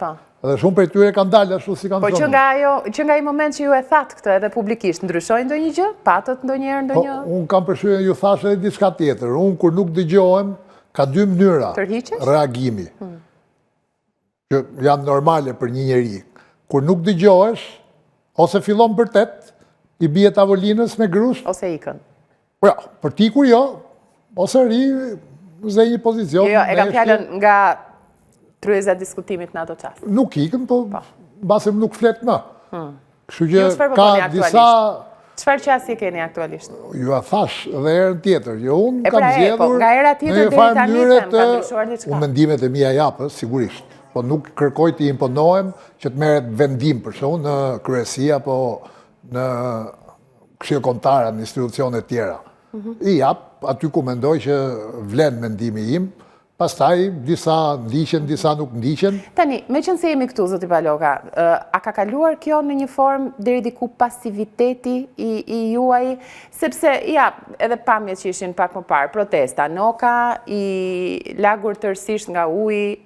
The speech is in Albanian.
Po. Dhe shumë për tyre kanë dalë ashtu si kanë Po që nga i moment që ju e thatë këtë edhe publikisht, ndryshojnë ndonjë gjë? Patët ndonjëherë ndonjë? Unë kam përshyrën ju thashe edhe diçka tjetër. Unë kur nuk dëgjohem, ka dy mënyra reagimi. Që janë normale për një njeri. Kur nuk dëgjohesh, ose fillon vërtet, i bie tavolinës me grusht. Ose ikën. Ja, për ti kur jo, ose ri, zë një pozicion. Jo, e kam fjallën nga tryeza diskutimit në ato qasë. Nuk ikën, po basëm nuk flet më. Kështu Ju që çfarë ka proponi aktualisht? disa... Çfarë qasje keni aktualisht? Ju a thash dhe erën tjetër. Jo, unë kam pra zgjedhur nga era tjetër deri tani them, ka ndryshuar diçka. Unë mendimet e mia japës, sigurisht. Po nuk kërkoj të imponohem që të merret vendim për shkak në kryesi apo në këshill kombëtar në institucione të tjera. I jap aty ku mendoj që vlen mendimi im. Pastaj, disa ndiqen, disa nuk ndiqen. Tani, me qënë se jemi këtu, zoti Paloka, a ka kaluar kjo në një formë deri diku pasiviteti i juaj? Sepse, ja, edhe pamjet që ishin pak më parë, protesta, noka i lagur tërësisht nga uji,